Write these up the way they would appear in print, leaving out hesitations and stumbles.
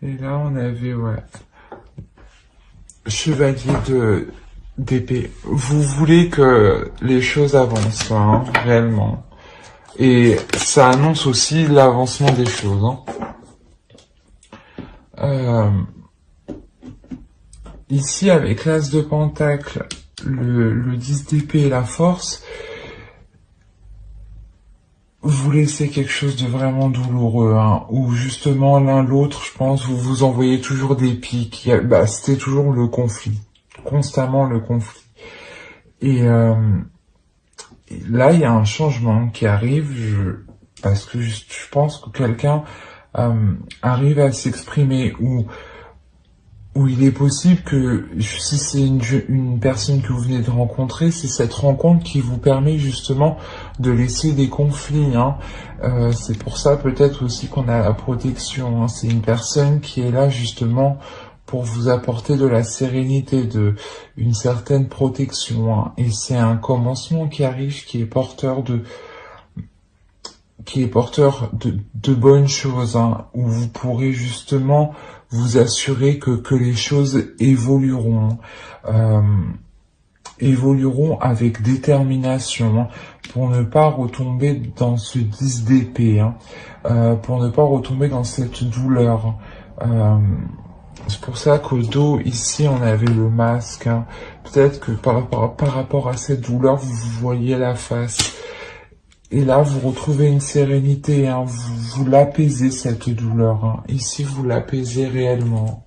Et là, on avait, ouais, chevalier d'épée. Vous voulez que les choses avancent, hein, réellement. Et ça annonce aussi l'avancement des choses, hein. Ici, avec l'as de pentacle, le 10 d'épée et la force, vous laissez quelque chose de vraiment douloureux, hein, où justement l'un l'autre, je pense, vous vous envoyez toujours des piques. C'était toujours le conflit, constamment le conflit. Et là, il y a un changement qui arrive, parce que je pense que quelqu'un arrive à s'exprimer, où il est possible que, si c'est une personne que vous venez de rencontrer, c'est cette rencontre qui vous permet justement de laisser des conflits, hein. C'est pour ça peut-être aussi qu'on a la protection, hein. C'est une personne qui est là justement pour vous apporter de la sérénité, une certaine protection, hein. Et c'est un commencement qui arrive, qui est porteur de bonnes choses, hein, où vous pourrez justement vous assurer que les choses évolueront avec détermination, hein, pour ne pas retomber dans ce 10 d'épée, hein, pour ne pas retomber dans cette douleur. C'est pour ça qu'au dos, ici, on avait le masque, hein. Peut-être que par rapport à cette douleur, vous voyez la face. Et là, vous retrouvez une sérénité, hein, vous l'apaisez, cette douleur, hein. Ici, vous l'apaisez réellement.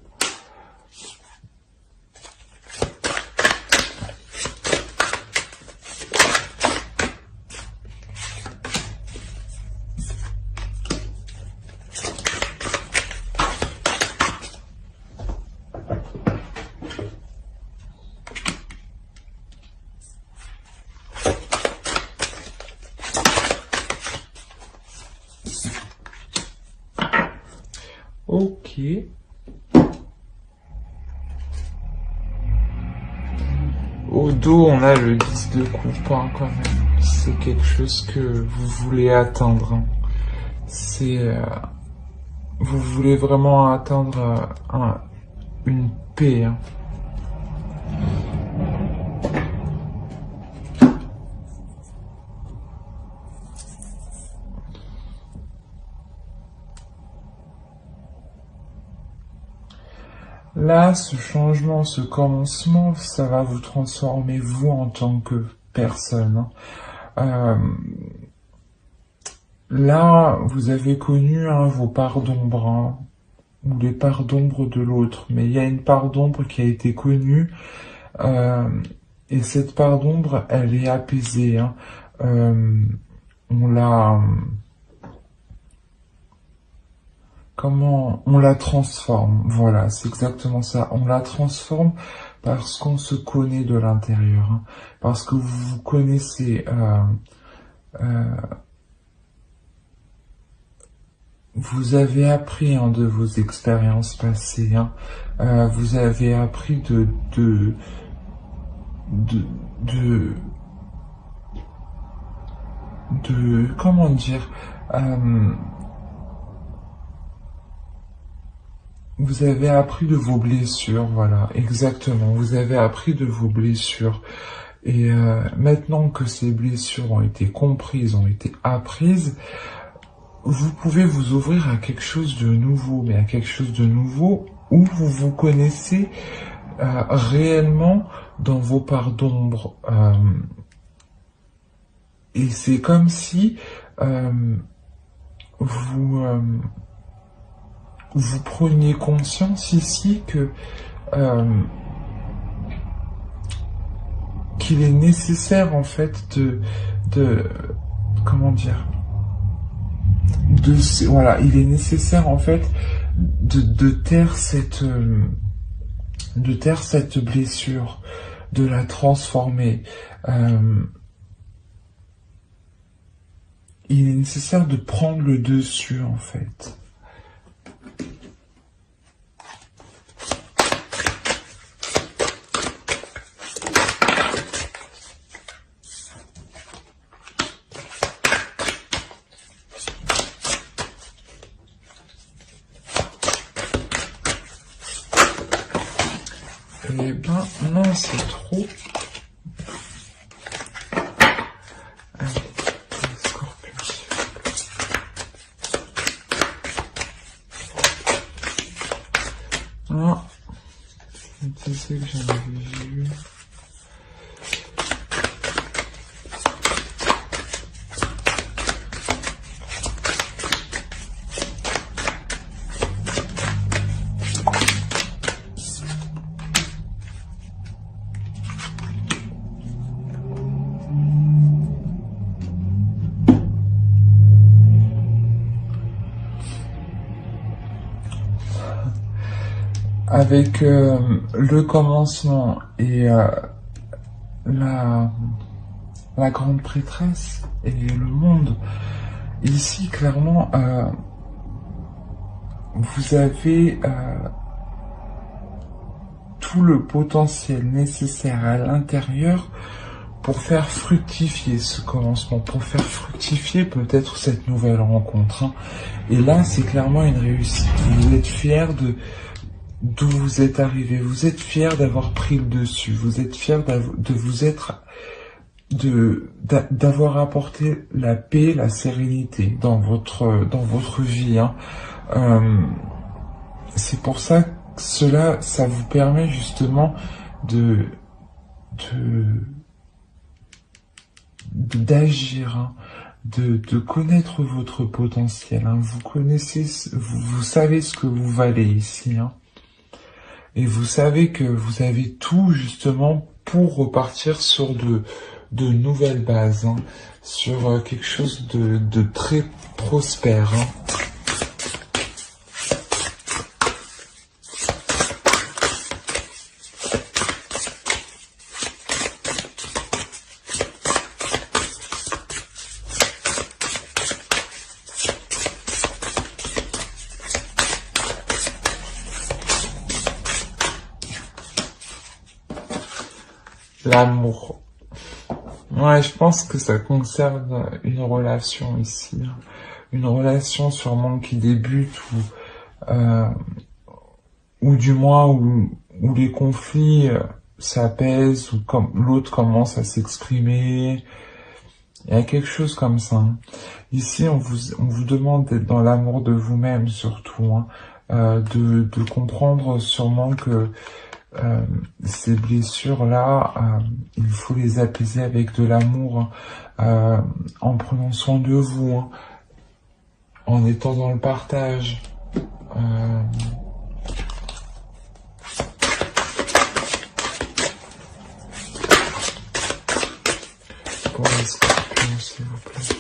Ok. Au dos, on a le 10 de coupe, hein, quand même. C'est quelque chose que vous voulez atteindre, hein. Vous voulez vraiment atteindre une paix, hein. Là, ce changement, ce commencement, ça va vous transformer vous en tant que personne, hein. Là, vous avez connu, hein, vos parts d'ombre, hein, ou les parts d'ombre de l'autre, mais il y a une part d'ombre qui a été connue, et cette part d'ombre, elle est apaisée, hein. On la transforme, voilà, c'est exactement ça. On la transforme parce qu'on se connaît de l'intérieur, hein, parce que vous vous connaissez. Vous avez appris, hein, de vos expériences passées, hein. Vous avez appris comment dire, vous avez appris de vos blessures, voilà, exactement. Vous avez appris de vos blessures. Et maintenant que ces blessures ont été comprises, ont été apprises, vous pouvez vous ouvrir à quelque chose de nouveau, mais à quelque chose de nouveau où vous vous connaissez réellement dans vos parts d'ombre. Et c'est comme si vous preniez conscience ici que qu'il est nécessaire en fait comment dire, voilà, il est nécessaire en fait de taire cette blessure, de la transformer. Il est nécessaire de prendre le dessus en fait. Eh ben, non, c'est trop. Allez, Scorpion. Non. Tu sais que j'en avais vu. Avec le commencement et la grande prêtresse et le monde, ici clairement vous avez tout le potentiel nécessaire à l'intérieur pour faire fructifier ce commencement, pour faire fructifier peut-être cette nouvelle rencontre, hein. Et là, c'est clairement une réussite. Vous êtes fiers d'où vous êtes arrivé. Vous êtes fiers d'avoir pris le dessus. Vous êtes fiers d'avoir apporté la paix, la sérénité dans votre vie, hein. C'est pour ça que ça vous permet justement d'agir, hein, de connaître votre potentiel, hein. Vous savez ce que vous valez ici, hein. Et vous savez que vous avez tout justement pour repartir sur de nouvelles bases, hein, sur quelque chose de très prospère, hein. L'amour. Ouais, je pense que ça concerne une relation ici, hein. Une relation sûrement qui débute ou du moins où les conflits s'apaisent, ou comme l'autre commence à s'exprimer. Il y a quelque chose comme ça, hein. Ici, on vous demande d'être dans l'amour de vous-même surtout, hein. De comprendre sûrement que ces blessures-là, il faut les apaiser avec de l'amour, en prenant soin de vous, hein, en étant dans le partage. Pour les scorpions, s'il vous plaît.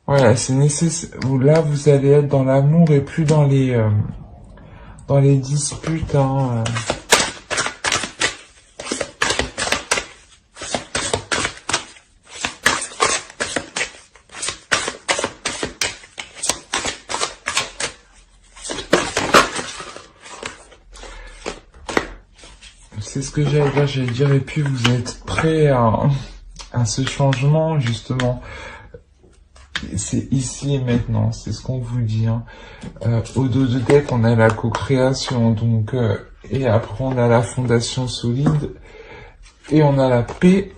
Voilà, c'est nécessaire. Là, vous allez être dans l'amour et plus dans les disputes, hein. C'est ce que j'allais dire, et puis vous êtes prêts à ce changement, justement. C'est ici et maintenant, c'est ce qu'on vous dit, hein. Au dos de deck, on a la co-création, donc, et après on a la fondation solide, et on a la paix,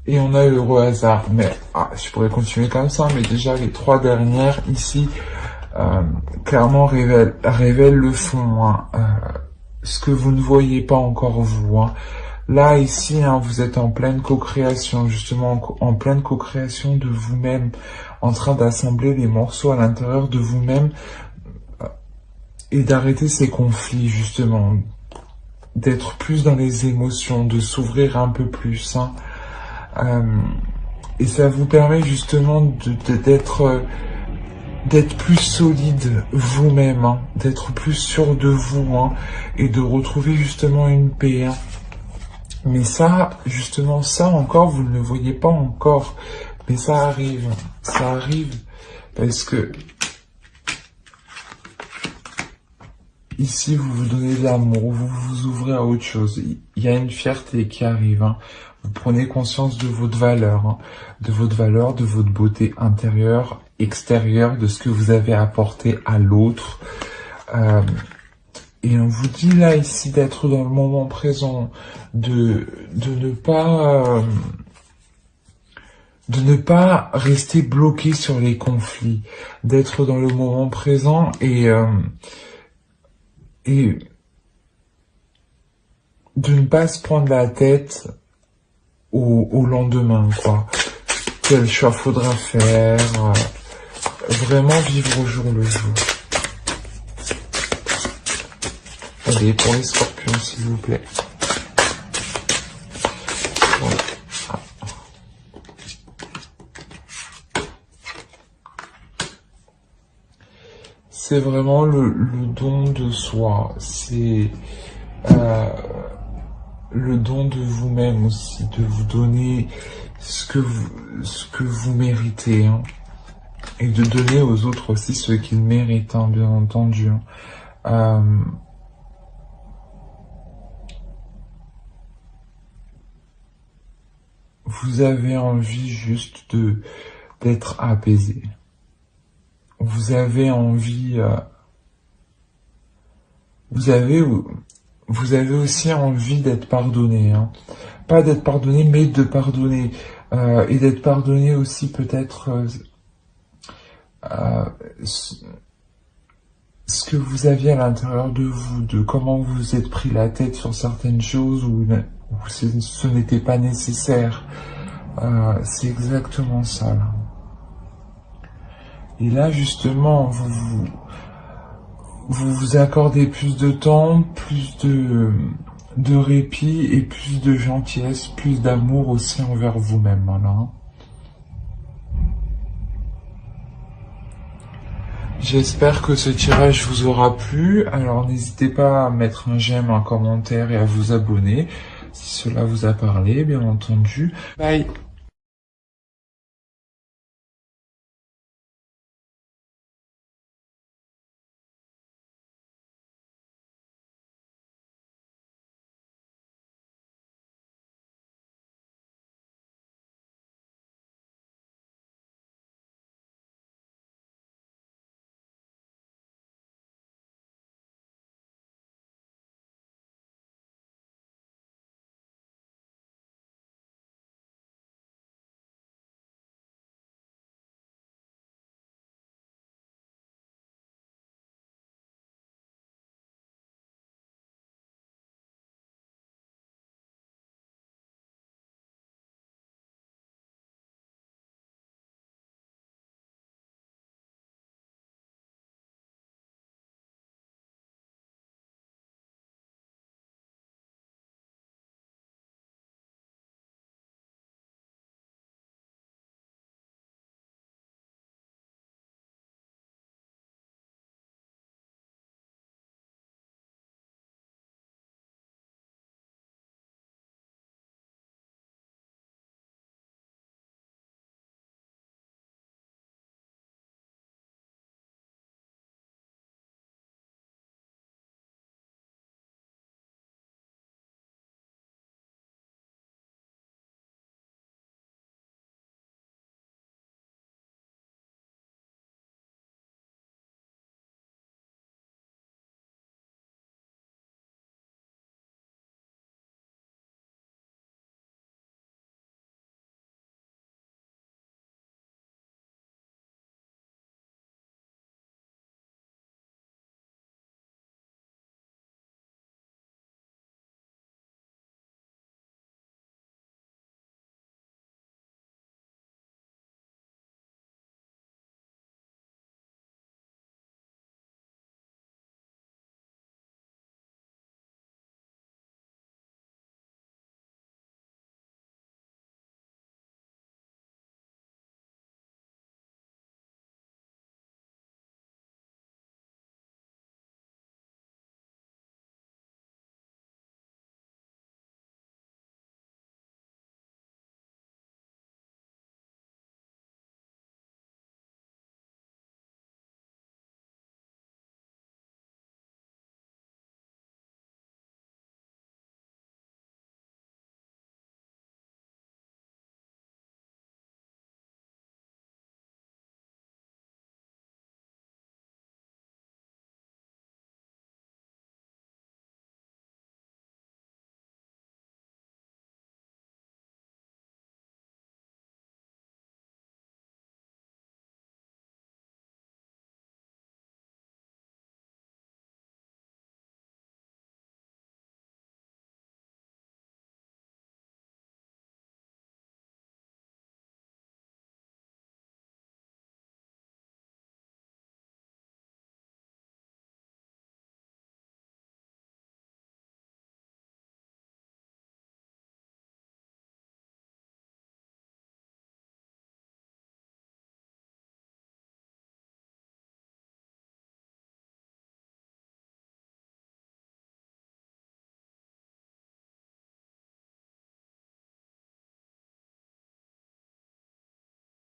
et on a l'heureux hasard. Mais je pourrais continuer comme ça, mais déjà les trois dernières ici, clairement révèlent le fond, hein, ce que vous ne voyez pas encore vous, hein. Là, ici, hein, vous êtes en pleine co-création, justement, en pleine co-création de vous-même, en train d'assembler les morceaux à l'intérieur de vous-même et d'arrêter ces conflits, justement, d'être plus dans les émotions, de s'ouvrir un peu plus, hein. Et ça vous permet justement d'être plus solide vous-même, hein, d'être plus sûr de vous, hein, et de retrouver justement une paix, hein. Mais ça, justement, ça encore, vous ne le voyez pas encore. Mais ça arrive parce que ici, vous vous donnez de l'amour, vous vous ouvrez à autre chose. Il y a une fierté qui arrive, hein. Vous prenez conscience de votre valeur, hein, de votre beauté intérieure, extérieure, de ce que vous avez apporté à l'autre. Euh, et on vous dit là ici d'être dans le moment présent, de ne pas rester bloqué sur les conflits, d'être dans le moment présent et de ne pas se prendre la tête au lendemain, quoi. Quel choix faudra faire, vraiment vivre au jour le jour. Allez, pour les scorpions, s'il vous plaît. Voilà. C'est vraiment le don de soi, c'est le don de vous-même aussi, de vous donner ce que vous méritez, hein, et de donner aux autres aussi ce qu'ils méritent, hein, bien entendu. Vous avez envie juste d'être apaisé. Vous avez envie, vous avez aussi envie d'être pardonné, hein. Pas d'être pardonné, mais de pardonner, et d'être pardonné aussi peut-être ce que vous aviez à l'intérieur de vous, de comment vous vous êtes pris la tête sur certaines choses où ce n'était pas nécessaire. C'est exactement ça, là. Et là, justement, vous vous accordez plus de temps, plus de répit et plus de gentillesse, plus d'amour aussi envers vous-même, voilà. J'espère que ce tirage vous aura plu. Alors n'hésitez pas à mettre un j'aime, un commentaire et à vous abonner si cela vous a parlé, bien entendu. Bye!